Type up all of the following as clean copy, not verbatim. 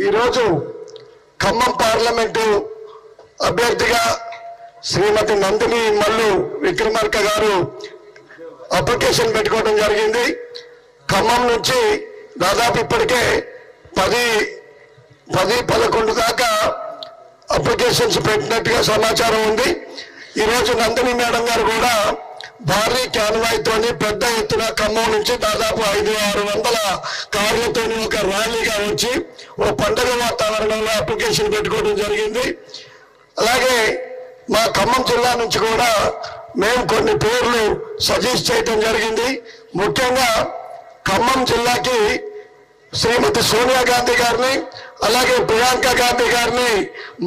ఈరోజు ఖమ్మం పార్లమెంటు అభ్యర్థిగా శ్రీమతి నందిని మల్లు విక్రమార్క గారు అప్లికేషన్ పెట్టుకోవడం జరిగింది. ఖమ్మం నుంచి దాదాపు ఇప్పటికే 10-11 దాకా అప్లికేషన్స్ పెట్టినట్టుగా సమాచారం ఉంది. ఈరోజు నందిని మేడం గారు కూడా భారీ క్యాన్వాయ్తోని పెద్ద ఎత్తున ఖమ్మం నుంచి దాదాపు 500-600 కార్లతోని ఒక ర్యాలీగా వచ్చి ఓ పండుగ వాతావరణంలో అప్లికేషన్ పెట్టుకోవడం జరిగింది. అలాగే మా ఖమ్మం జిల్లా నుంచి కూడా మేము కొన్ని పేర్లు సజెస్ట్ చేయడం జరిగింది. ముఖ్యంగా ఖమ్మం జిల్లాకి శ్రీమతి సోనియా గాంధీ గారిని అలాగే ప్రియాంక గాంధీ గారిని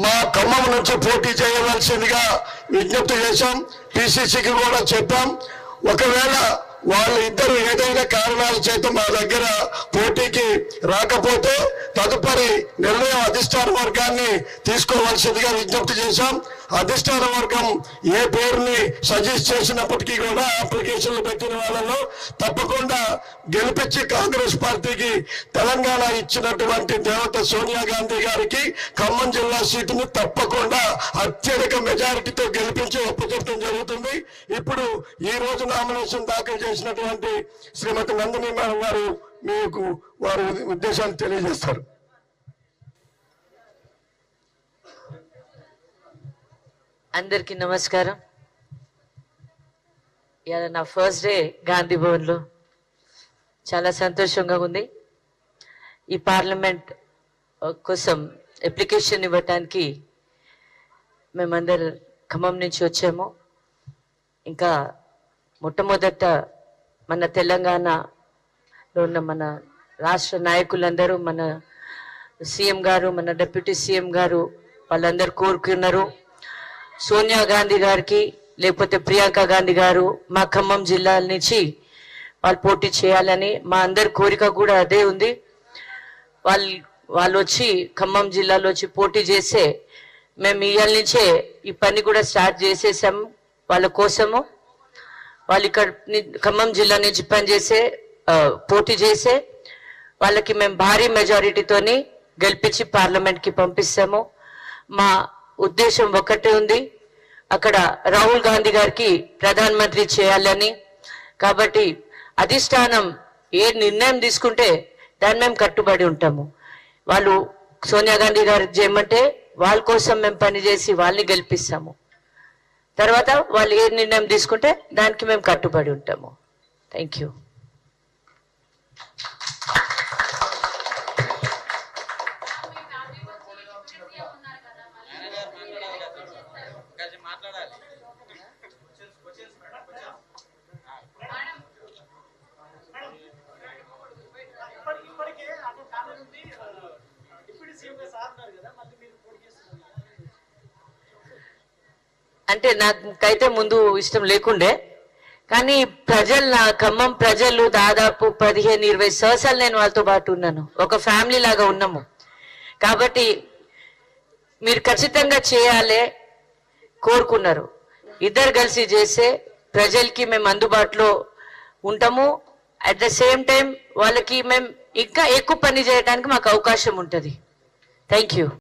మా ఖమ్మం నుంచి పోటీ చేయవలసిందిగా విజ్ఞప్తి చేశాం. పిసిసికి కూడా చెప్పాం. ఒకవేళ వాళ్ళు ఇద్దరు ఏదైనా కారణాల చేత మా దగ్గర పోటీకి రాకపోతే తదుపరి నిర్ణయం అధిష్టాన వర్గాన్ని తీసుకోవాల్సిందిగా విజ్ఞప్తి చేశాం. అధిష్టాన వర్గం ఏ పేరుని సజెస్ట్ చేసినప్పటికీ కూడా అప్లికేషన్లు పెట్టిన వాళ్ళలో తప్పకుండా గెలిపించి కాంగ్రెస్ పార్టీకి తెలంగాణ ఇచ్చినటువంటి దేవత సోనియా గాంధీ గారికి ఖమ్మం జిల్లా సీటును తప్పకుండా అత్యధిక మెజారిటీతో గెలిపించి ఒప్పుచెప్పడం జరుగుతుంది. ఇప్పుడు ఈ రోజు నామినేషన్ దాఖలు చేసినటువంటి శ్రీమతి నందిని మేడం గారు మీకు వారి ఉద్దేశాన్ని తెలియజేస్తారు. అందరికీ నమస్కారం. ఇవాళ నా ఫస్ట్ డే గాంధీ భవన్లో చాలా సంతోషంగా ఉంది. ఈ పార్లమెంట్ కోసం అప్లికేషన్ ఇవ్వటానికి మేమందరు ఖమ్మం నుంచి వచ్చాము. ఇంకా మొట్టమొదట మన తెలంగాణలో ఉన్న మన రాష్ట్ర నాయకులందరూ, మన సీఎం గారు, మన డిప్యూటీ సీఎం గారు వాళ్ళందరూ కోరుకున్నారు సోనియా గాంధీ గారికి లేకపోతే ప్రియాంక గాంధీ గారు మా ఖమ్మం జిల్లా నుంచి వాళ్ళు పోటీ చేయాలని. మా అందరి కోరిక కూడా అదే ఉంది. వాళ్ళు వచ్చి ఖమ్మం జిల్లాలో వచ్చి పోటీ చేస్తే మేము ఇవాళ నుంచే ఈ పని కూడా స్టార్ట్ చేసేసాము వాళ్ళ కోసము. వాళ్ళు ఇక్కడ ఖమ్మం జిల్లా నుంచి పనిచేసే పోటీ చేసే వాళ్ళకి మేము భారీ మెజారిటీతోని గెలిపించి పార్లమెంట్కి పంపిస్తాము. మా ఉద్దేశం ఒకటే ఉంది, అక్కడ రాహుల్ గాంధీ గారికి ప్రధానమంత్రి చేయాలని. కాబట్టి అధిష్టానం ఏ నిర్ణయం తీసుకుంటే దాన్ని మేము కట్టుబడి ఉంటాము. వాళ్ళు సోనియా గాంధీ గారికి చేయమంటే వాళ్ళ కోసం మేము పనిచేసి వాళ్ళని గెలిపిస్తాము. తర్వాత వాళ్ళు ఏ నిర్ణయం తీసుకుంటే దానికి మేము కట్టుబడి ఉంటాము. Thank you. అంటే నాకైతే ముందు ఇష్టం లేకుండే, కానీ ప్రజలు, నా ఖమ్మం ప్రజలు దాదాపు 15-20 సంవత్సరాలు నేను వాళ్ళతో పాటు ఉన్నాను. ఒక ఫ్యామిలీ లాగా ఉన్నాము. కాబట్టి మీరు ఖచ్చితంగా చేయాలి కోరుకున్నారు. ఇద్దరు కలిసి చేస్తే ప్రజలకి మేము అందుబాటులో ఉంటాము. అట్ ద సేమ్ టైం వాళ్ళకి మేము ఇంకా ఎక్కువ పని చేయడానికి మాకు అవకాశం ఉంటుంది. Thank you.